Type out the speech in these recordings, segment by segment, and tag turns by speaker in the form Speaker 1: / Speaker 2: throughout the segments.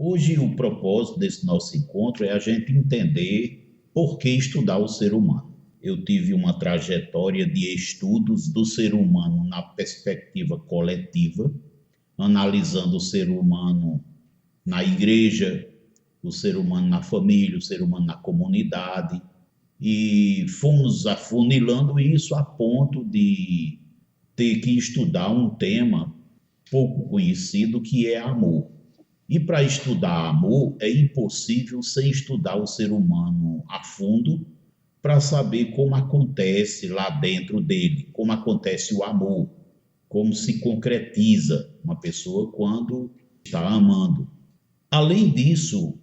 Speaker 1: Hoje, o propósito desse nosso encontro é a gente entender por que estudar o ser humano. Eu tive uma trajetória de estudos do ser humano na perspectiva coletiva, analisando o ser humano na igreja, o ser humano na família, o ser humano na comunidade, e fomos afunilando isso a ponto de ter que estudar um tema pouco conhecido que é amor. E para estudar amor é impossível sem estudar o ser humano a fundo para saber como acontece lá dentro dele, como acontece o amor, como se concretiza uma pessoa quando está amando. Além disso,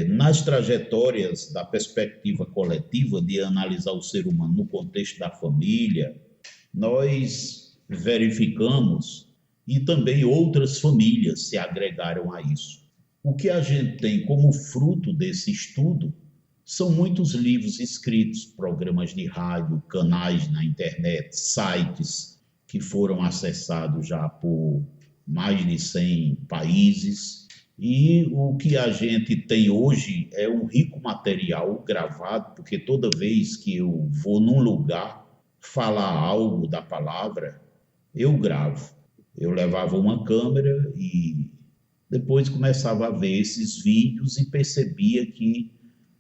Speaker 1: nas trajetórias da perspectiva coletiva de analisar o ser humano no contexto da família, nós verificamos e também outras famílias se agregaram a isso. O que a gente tem como fruto desse estudo são muitos livros escritos, programas de rádio, canais na internet, sites que foram acessados já por mais de 100 países. E o que a gente tem hoje é um rico material gravado, porque toda vez que eu vou num lugar falar algo da palavra, eu gravo. Eu levava uma câmera e depois começava a ver esses vídeos e percebia que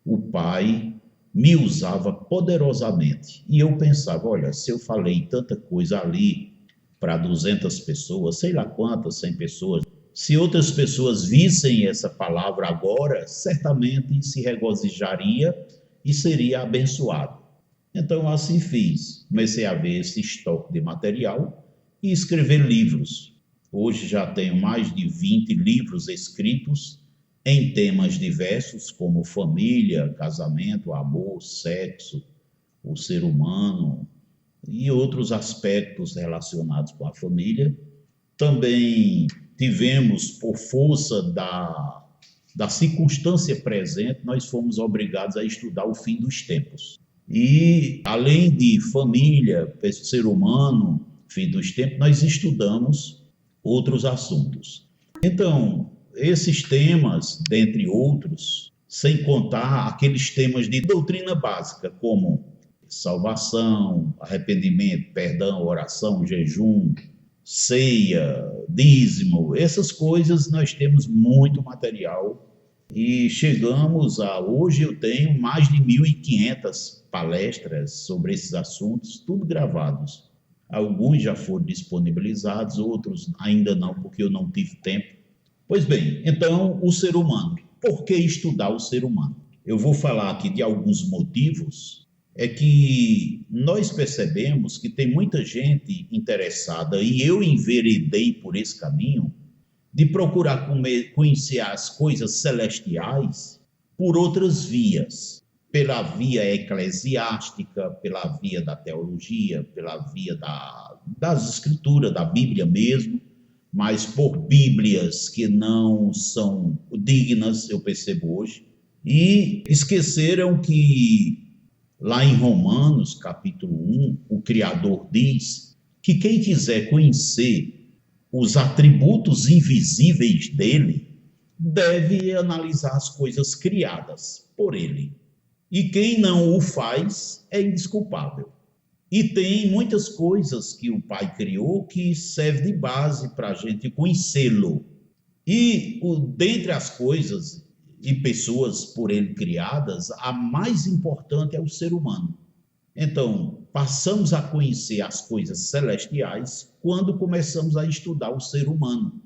Speaker 1: o Pai me usava poderosamente. E eu pensava, olha, se eu falei tanta coisa ali para 200 pessoas, sei lá quantas, 100 pessoas, se outras pessoas vissem essa palavra agora, certamente se regozijaria e seria abençoado. Então, assim fiz. Comecei a ver esse estoque de material e escrever livros. Hoje já tenho mais de 20 livros escritos em temas diversos, como família, casamento, amor, sexo, o ser humano e outros aspectos relacionados com a família. Também tivemos, por força da circunstância presente, nós fomos obrigados a estudar o fim dos tempos. E, além de família, ser humano, fim dos tempos, nós estudamos outros assuntos. Então, esses temas, dentre outros, sem contar aqueles temas de doutrina básica, como salvação, arrependimento, perdão, oração, jejum, ceia, dízimo, essas coisas nós temos muito material e chegamos a, hoje eu tenho mais de 1.500 palestras sobre esses assuntos, tudo gravados. Alguns já foram disponibilizados, outros ainda não, porque eu não tive tempo. Pois bem, então o ser humano, por que estudar o ser humano? Eu vou falar aqui de alguns motivos. É que nós percebemos que tem muita gente interessada, e eu enveredei por esse caminho, de procurar conhecer as coisas celestiais por outras vias, pela via eclesiástica, pela via da teologia, pela via das escrituras, da Bíblia mesmo, mas por bíblias que não são dignas, eu percebo hoje, e esqueceram que lá em Romanos, capítulo 1, o Criador diz que quem quiser conhecer os atributos invisíveis dele, deve analisar as coisas criadas por ele. E quem não o faz é indesculpável. E tem muitas coisas que o Pai criou que serve de base para a gente conhecê-lo. E dentre as coisas e pessoas por ele criadas, a mais importante é o ser humano. Então, passamos a conhecer as coisas celestiais quando começamos a estudar o ser humano,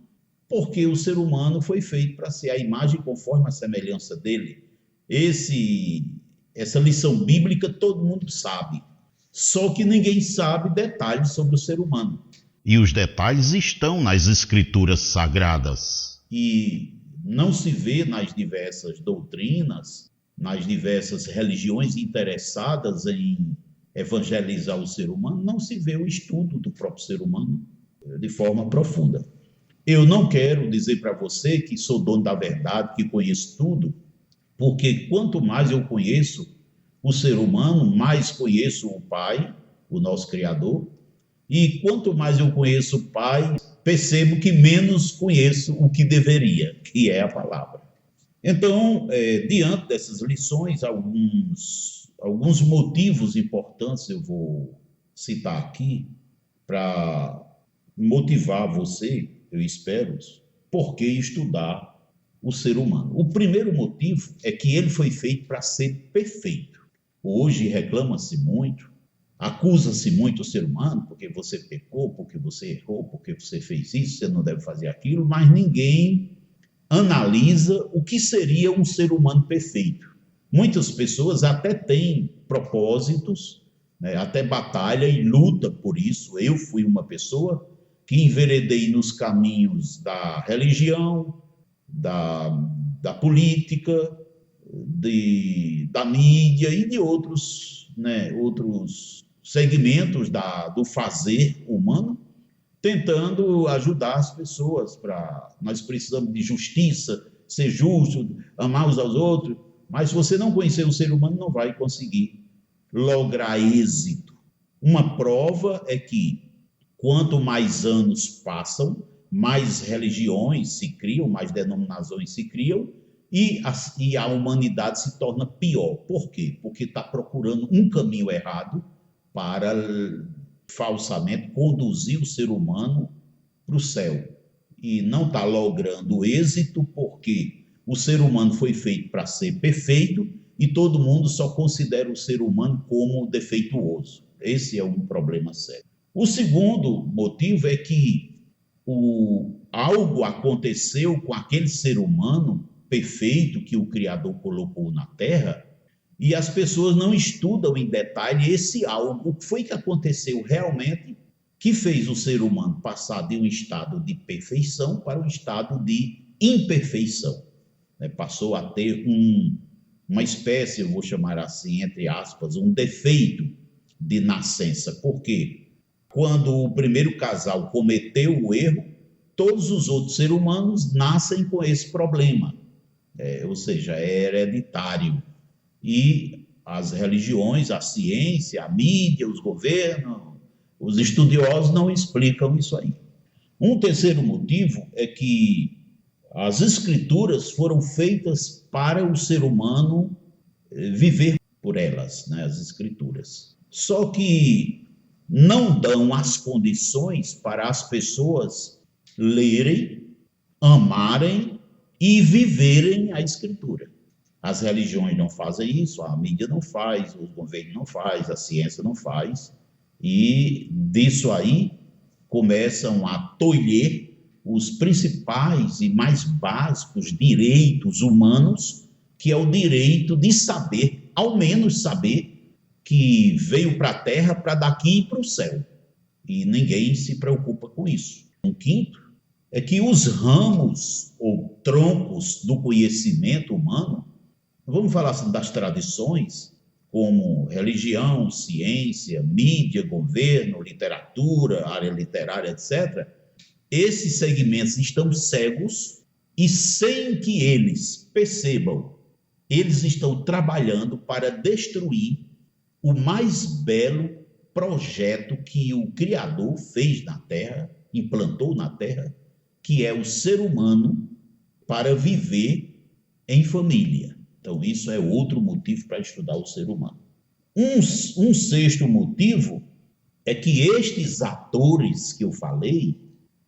Speaker 1: porque o ser humano foi feito para ser a imagem conforme a semelhança dele. Essa lição bíblica todo mundo sabe, só que ninguém sabe detalhes sobre o ser humano.
Speaker 2: E os detalhes estão nas escrituras sagradas.
Speaker 1: E não se vê nas diversas doutrinas, nas diversas religiões interessadas em evangelizar o ser humano, não se vê o estudo do próprio ser humano de forma profunda. Eu não quero dizer para você que sou dono da verdade, que conheço tudo, porque quanto mais eu conheço o ser humano, mais conheço o Pai, o nosso Criador, e quanto mais eu conheço o Pai, percebo que menos conheço o que deveria, que é a palavra. Então, diante dessas lições, alguns motivos importantes eu vou citar aqui para motivar você, eu espero, por que estudar o ser humano. O primeiro motivo é que ele foi feito para ser perfeito. Hoje reclama-se muito, acusa-se muito o ser humano, porque você pecou, porque você errou, porque você fez isso, você não deve fazer aquilo, mas ninguém analisa o que seria um ser humano perfeito. Muitas pessoas até têm propósitos, né, até batalha e luta por isso. Eu fui uma pessoa que enveredei nos caminhos da religião, da política, da mídia e de outros segmentos do fazer humano, tentando ajudar as pessoas. Nós precisamos de justiça, ser justo, amar uns aos outros, mas se você não conhecer o ser humano, não vai conseguir lograr êxito. Uma prova é que quanto mais anos passam, mais religiões se criam, mais denominações se criam, e a humanidade se torna pior. Por quê? Porque está procurando um caminho errado para falsamente conduzir o ser humano para o céu. E não está logrando êxito porque o ser humano foi feito para ser perfeito e todo mundo só considera o ser humano como defeituoso. Esse é um problema sério. O segundo motivo é que algo aconteceu com aquele ser humano perfeito que o Criador colocou na Terra e as pessoas não estudam em detalhe esse algo. O que foi que aconteceu realmente que fez o ser humano passar de um estado de perfeição para um estado de imperfeição? Passou a ter uma espécie, eu vou chamar assim, entre aspas, um defeito de nascença. Por quê? Quando o primeiro casal cometeu o erro, todos os outros seres humanos nascem com esse problema, ou seja, é hereditário. E as religiões, a ciência, a mídia, os governos, os estudiosos não explicam isso aí. Um terceiro motivo é que as escrituras foram feitas para o ser humano viver por elas, né, as escrituras. Só que não dão as condições para as pessoas lerem, amarem e viverem a escritura. As religiões não fazem isso, a mídia não faz, o governo não faz, a ciência não faz, e disso aí começam a tolher os principais e mais básicos direitos humanos, que é o direito de saber, ao menos saber que veio para a Terra para daqui ir para o céu. E ninguém se preocupa com isso. Um quinto é que os ramos ou troncos do conhecimento humano, vamos falar assim, das tradições, como religião, ciência, mídia, governo, literatura, área literária, etc., esses segmentos estão cegos e, sem que eles percebam, eles estão trabalhando para destruir o mais belo projeto que o Criador fez na Terra, implantou na Terra, que é o ser humano para viver em família. Então, isso é outro motivo para estudar o ser humano. Um sexto motivo é que estes atores que eu falei,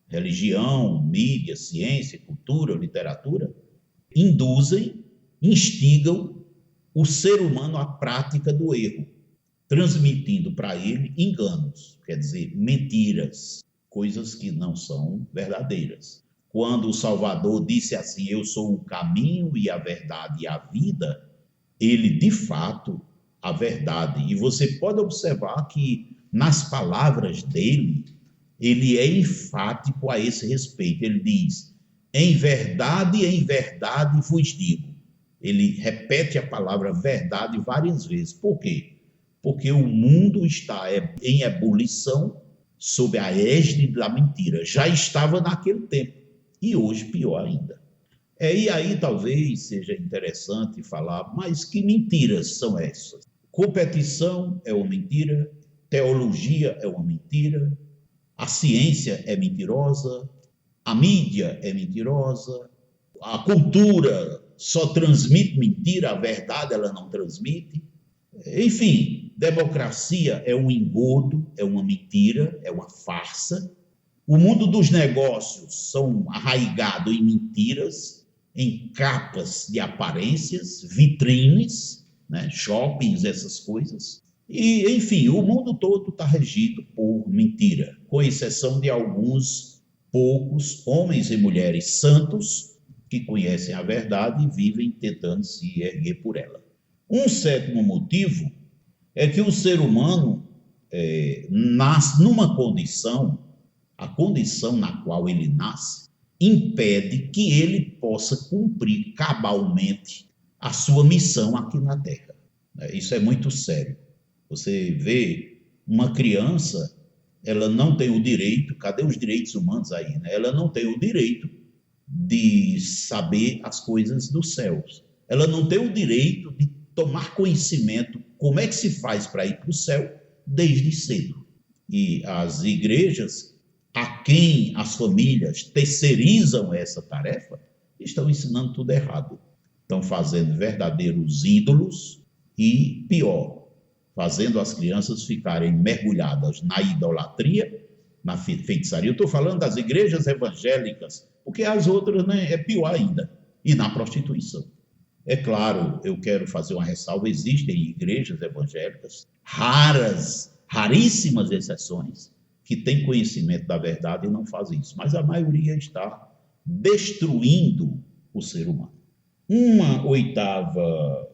Speaker 1: religião, mídia, ciência, cultura, literatura, induzem, instigam o ser humano à prática do erro, transmitindo para ele enganos, quer dizer, mentiras, coisas que não são verdadeiras. Quando o Salvador disse assim, eu sou o caminho e a verdade e a vida, ele, de fato, a verdade. E você pode observar que, nas palavras dele, ele é enfático a esse respeito. Ele diz, em verdade vos digo. Ele repete a palavra verdade várias vezes. Por quê? Porque o mundo está em ebulição sob a égide da mentira. Já estava naquele tempo. E hoje pior ainda. E aí talvez seja interessante falar, mas que mentiras são essas? Competição é uma mentira, teologia é uma mentira, a ciência é mentirosa, a mídia é mentirosa, a cultura só transmite mentira, a verdade ela não transmite. Enfim, democracia é um engodo, é uma mentira, é uma farsa. O mundo dos negócios são arraigados em mentiras, em capas de aparências, vitrines, né, shoppings, essas coisas. E, enfim, o mundo todo está regido por mentira, com exceção de alguns poucos homens e mulheres santos que conhecem a verdade e vivem tentando se erguer por ela. Um sétimo motivo é que o ser humano nasce numa condição, a condição na qual ele nasce impede que ele possa cumprir cabalmente a sua missão aqui na Terra. Isso é muito sério. Você vê uma criança, ela não tem o direito, cadê os direitos humanos aí, né? Ela não tem o direito de saber as coisas dos céus. Ela não tem o direito de tomar conhecimento como é que se faz para ir para o céu desde cedo. E as igrejas, a quem as famílias terceirizam essa tarefa, estão ensinando tudo errado. Estão fazendo verdadeiros ídolos e, pior, fazendo as crianças ficarem mergulhadas na idolatria, na feitiçaria. Eu estou falando das igrejas evangélicas, porque as outras, né, é pior ainda, e na prostituição. É claro, eu quero fazer uma ressalva, existem igrejas evangélicas, raríssimas exceções, que têm conhecimento da verdade e não fazem isso, mas a maioria está destruindo o ser humano. Uma oitava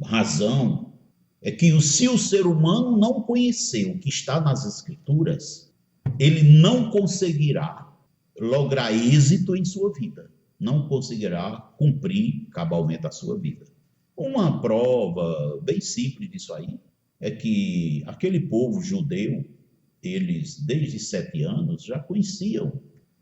Speaker 1: razão é que se o ser humano não conhecer o que está nas Escrituras, ele não conseguirá lograr êxito em sua vida, não conseguirá cumprir cabalmente a sua vida. Uma prova bem simples disso aí é que aquele povo judeu, eles desde 7 anos já conheciam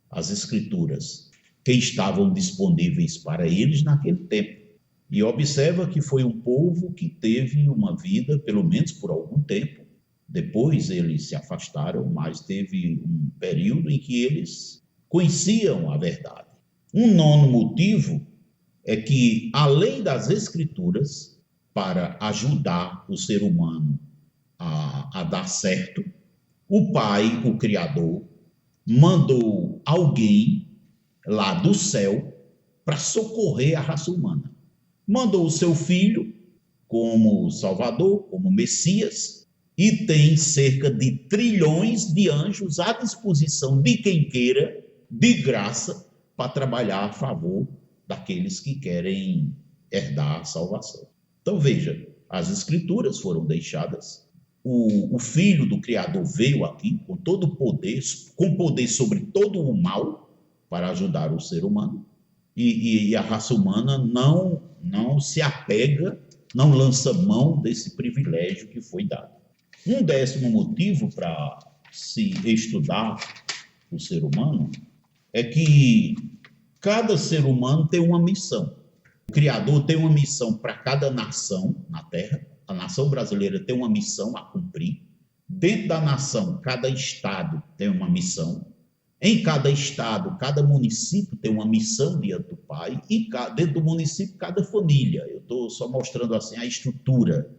Speaker 1: as Escrituras que estavam disponíveis para eles naquele tempo. E observa que foi um povo que teve uma vida, pelo menos por algum tempo, depois eles se afastaram, mas teve um período em que eles conheciam a verdade. Um nono motivo é que, além das Escrituras, para ajudar o ser humano a dar certo, o Pai, o Criador, mandou alguém lá do céu para socorrer a raça humana. Mandou o seu filho como Salvador, como Messias, e tem cerca de trilhões de anjos à disposição de quem queira, de graça, para trabalhar a favor daqueles que querem herdar a salvação. Então veja, as Escrituras foram deixadas, o Filho do Criador veio aqui com todo o poder, com poder sobre todo o mal, para ajudar o ser humano, e a raça humana não se apega, não lança mão desse privilégio que foi dado. Um 10º motivo para se estudar o ser humano é que cada ser humano tem uma missão. O Criador tem uma missão para cada nação na Terra. A nação brasileira tem uma missão a cumprir. Dentro da nação, cada estado tem uma missão. Em cada estado, cada município tem uma missão diante do Pai. E dentro do município, cada família. Eu estou só mostrando assim a estrutura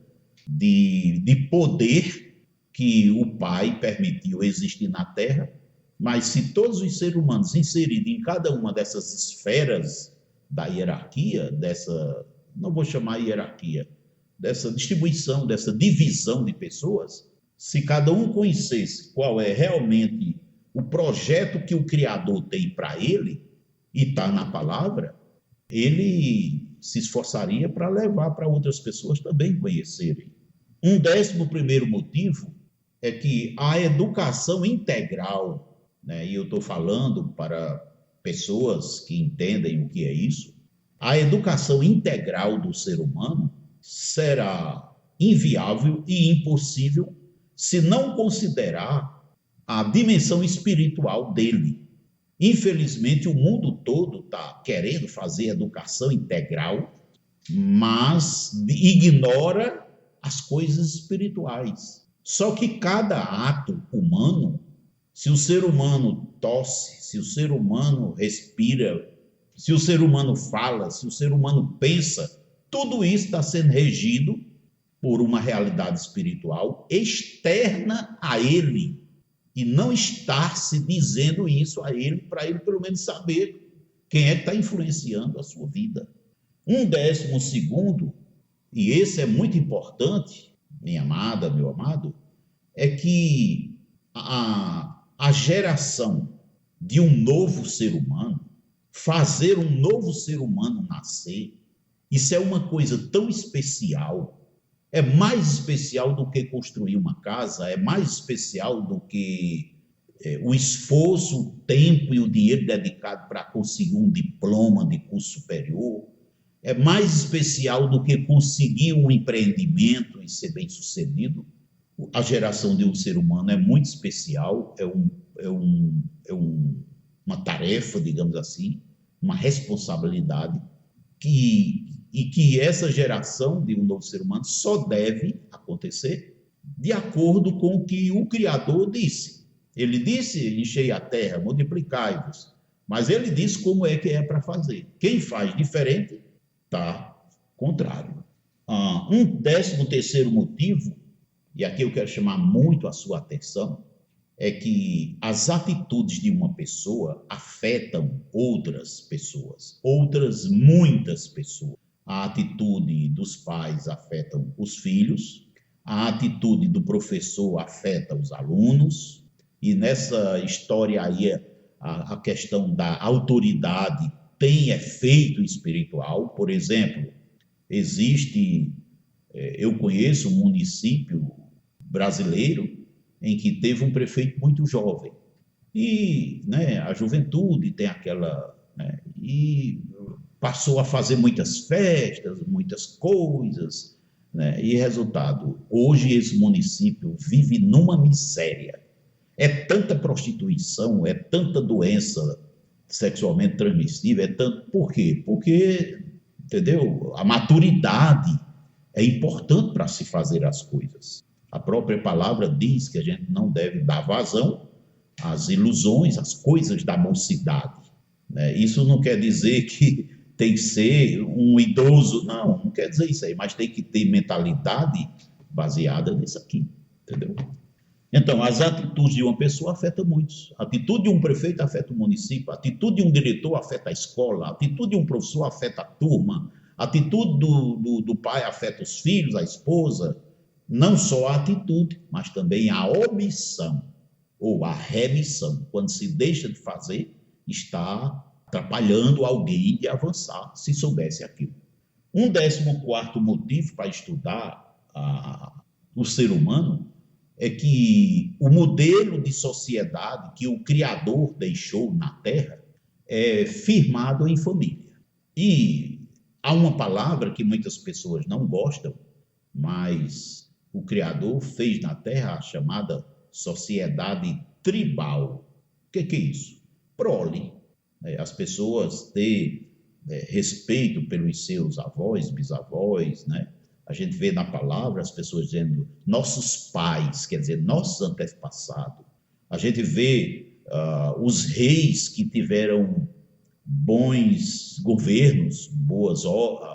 Speaker 1: de poder que o Pai permitiu existir na Terra. Mas se todos os seres humanos inseridos em cada uma dessas esferas da hierarquia, não vou chamar hierarquia, dessa distribuição, dessa divisão de pessoas, se cada um conhecesse qual é realmente o projeto que o Criador tem para ele, e está na palavra, ele se esforçaria para levar para outras pessoas também conhecerem. Um 11º motivo é que a educação integral, né, e eu estou falando para pessoas que entendem o que é isso, a educação integral do ser humano será inviável e impossível se não considerar a dimensão espiritual dele. Infelizmente, o mundo todo está querendo fazer educação integral, mas ignora as coisas espirituais. Só que cada ato humano, se o ser humano tosse, se o ser humano respira, se o ser humano fala, se o ser humano pensa, tudo isso está sendo regido por uma realidade espiritual externa a ele, e não estar se dizendo isso a ele, para ele pelo menos saber quem é que está influenciando a sua vida. 12º, e esse é muito importante, minha amada, meu amado, é que a geração de um novo ser humano, fazer um novo ser humano nascer, isso é uma coisa tão especial, é mais especial do que construir uma casa, é mais especial do que o esforço, o tempo e o dinheiro dedicado para conseguir um diploma de curso superior, é mais especial do que conseguir um empreendimento e ser bem-sucedido. A geração de um ser humano é muito especial, uma tarefa, digamos assim, uma responsabilidade, e que essa geração de um novo ser humano só deve acontecer de acordo com o que o Criador disse. Ele disse, enchei a terra, multiplicai-vos, mas ele disse como é que é para fazer. Quem faz diferente está contrário. 13º motivo, e aqui eu quero chamar muito a sua atenção, é que as atitudes de uma pessoa afetam outras pessoas, muitas pessoas. A atitude dos pais afeta os filhos, a atitude do professor afeta os alunos, e nessa história aí a questão da autoridade tem efeito espiritual. Por exemplo, eu conheço um município brasileiro em que teve um prefeito muito jovem, e a juventude tem aquela, e passou a fazer muitas festas, muitas coisas, e resultado, hoje esse município vive numa miséria, é tanta prostituição, é tanta doença sexualmente transmissível, por quê? Porque, entendeu, a maturidade é importante para se fazer as coisas. A própria palavra diz que a gente não deve dar vazão às ilusões, às coisas da mocidade. Isso não quer dizer que tem que ser um idoso, não quer dizer isso aí, mas tem que ter mentalidade baseada nisso aqui, entendeu? Então, as atitudes de uma pessoa afetam muitos. A atitude de um prefeito afeta o município, a atitude de um diretor afeta a escola, a atitude de um professor afeta a turma, a atitude do pai afeta os filhos, a esposa. Não só a atitude, mas também a omissão ou a remissão. Quando se deixa de fazer, está atrapalhando alguém de avançar, se soubesse aquilo. 14º motivo para estudar o ser humano é que o modelo de sociedade que o Criador deixou na Terra é firmado em família. E há uma palavra que muitas pessoas não gostam, mas o Criador fez na Terra a chamada sociedade tribal. O que é isso? Prole. As pessoas ter respeito pelos seus avós, bisavós, A gente vê na palavra as pessoas dizendo nossos pais, quer dizer, nossos antepassados. A gente vê os reis que tiveram bons governos, boas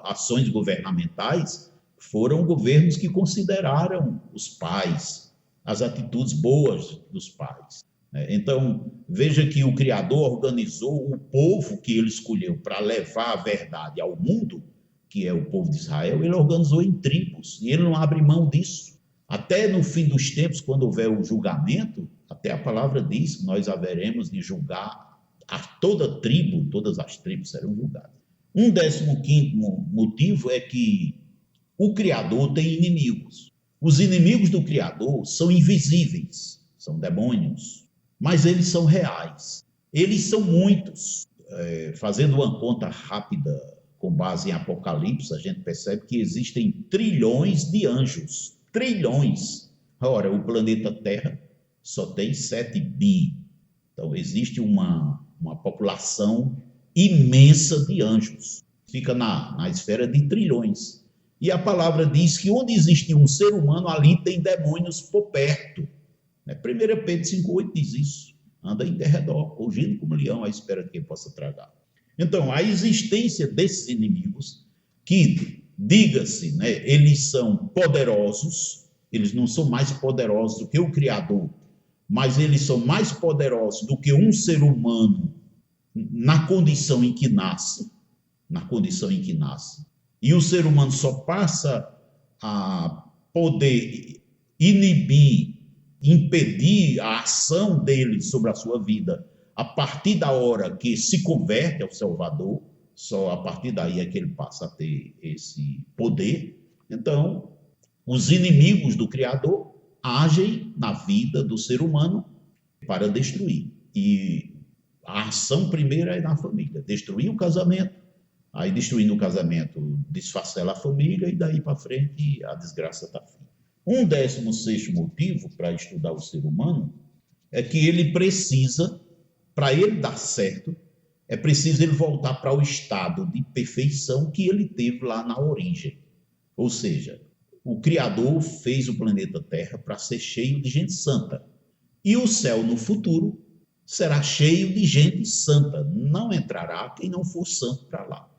Speaker 1: ações governamentais, foram governos que consideraram os pais, as atitudes boas dos pais. Então, veja que o Criador organizou o povo que ele escolheu para levar a verdade ao mundo, que é o povo de Israel, ele organizou em tribos, e ele não abre mão disso. Até no fim dos tempos, quando houver o julgamento, até a palavra diz que nós haveremos de julgar a toda tribo, todas as tribos serão julgadas. 15º motivo é que o Criador tem inimigos. Os inimigos do Criador são invisíveis, são demônios, mas eles são reais. Eles são muitos. Fazendo uma conta rápida com base em Apocalipse, a gente percebe que existem trilhões de anjos. Trilhões. Ora, o planeta Terra só tem 7 bi. Então, existe uma população imensa de anjos. Fica na esfera de trilhões. E a palavra diz que onde existe um ser humano, ali tem demônios por perto. 1 Pedro 5,8 diz isso. Anda em derredor, rugindo como leão, à espera de quem possa tragar. Então, a existência desses inimigos, que, diga-se, né, eles são poderosos, eles não são mais poderosos do que o Criador, mas eles são mais poderosos do que um ser humano na condição em que nasce, e o ser humano só passa a poder inibir, impedir a ação dele sobre a sua vida a partir da hora que se converte ao Salvador. Só a partir daí é que ele passa a ter esse poder. Então, os inimigos do Criador agem na vida do ser humano para destruir. E a ação primeira é na família, destruir o casamento. Aí, destruindo o casamento, desfacela a família e daí para frente a desgraça está feita. 16º motivo para estudar o ser humano é que ele precisa, para ele dar certo, é preciso ele voltar para o estado de perfeição que ele teve lá na origem. Ou seja, o Criador fez o planeta Terra para ser cheio de gente santa. E o céu no futuro será cheio de gente santa. Não entrará quem não for santo para lá.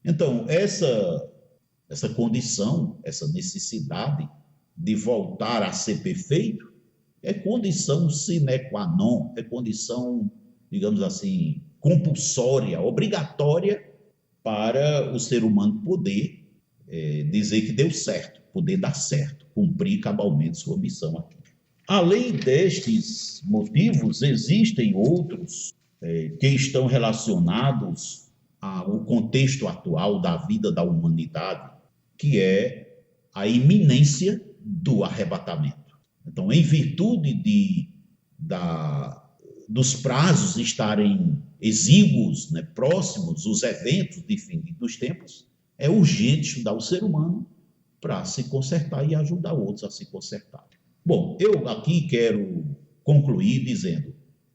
Speaker 1: Então, essa condição, essa necessidade de voltar a ser perfeito, é condição sine qua non, é condição, digamos assim, compulsória, obrigatória para o ser humano poder dizer que deu certo, poder dar certo, cumprir cabalmente sua missão aqui. Além destes motivos, existem outros que estão relacionados ao contexto atual da vida da humanidade, que é a iminência do arrebatamento. Então, em virtude dos prazos estarem exíguos, né, próximos, os eventos de fim dos tempos, é urgente estudar o ser humano para se consertar e ajudar outros a se consertar. Bom, eu aqui quero concluir dizendo: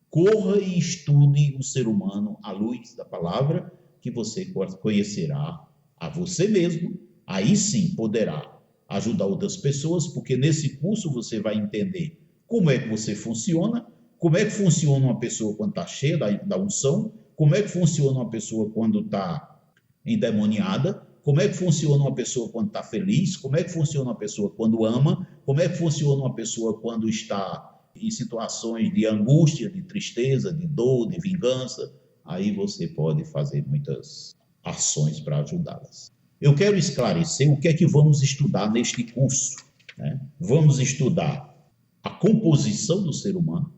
Speaker 1: corra e estude o ser humano à luz da palavra, que você conhecerá a você mesmo, aí sim poderá ajudar outras pessoas, porque nesse curso você vai entender como é que você funciona, como é que funciona uma pessoa quando está cheia da unção, como é que funciona uma pessoa quando está endemoniada, como é que funciona uma pessoa quando está feliz, como é que funciona uma pessoa quando ama, como é que funciona uma pessoa quando está em situações de angústia, de tristeza, de dor, de vingança. Aí você pode fazer muitas ações para ajudá-las. Eu quero esclarecer o que é que vamos estudar neste curso, né? Vamos estudar a composição do ser humano,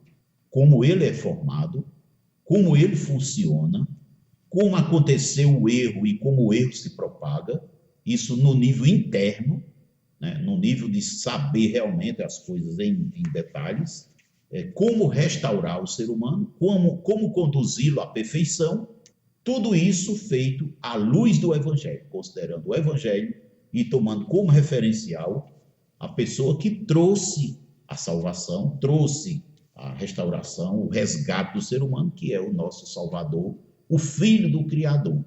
Speaker 1: como ele é formado, como ele funciona, como aconteceu o erro e como o erro se propaga, isso no nível interno, né? No nível de saber realmente as coisas em detalhes, como restaurar o ser humano, como conduzi-lo à perfeição, tudo isso feito à luz do Evangelho, considerando o Evangelho e tomando como referencial a pessoa que trouxe a salvação, trouxe a restauração, o resgate do ser humano, que é o nosso Salvador, o Filho do Criador,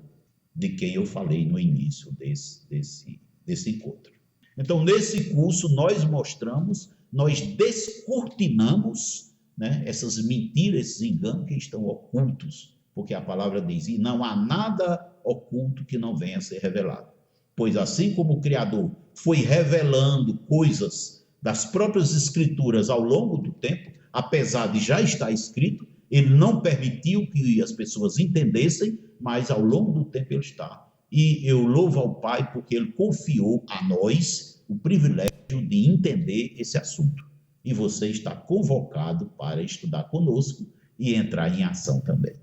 Speaker 1: de quem eu falei no início desse encontro. Então, nesse curso, nós descortinamos, né, essas mentiras, esses enganos que estão ocultos, porque a palavra diz: e não há nada oculto que não venha a ser revelado. Pois assim como o Criador foi revelando coisas das próprias Escrituras ao longo do tempo, apesar de já estar escrito, ele não permitiu que as pessoas entendessem, mas ao longo do tempo ele está. E eu louvo ao Pai porque ele confiou a nós o privilégio de entender esse assunto. E você está convocado para estudar conosco e entrar em ação também.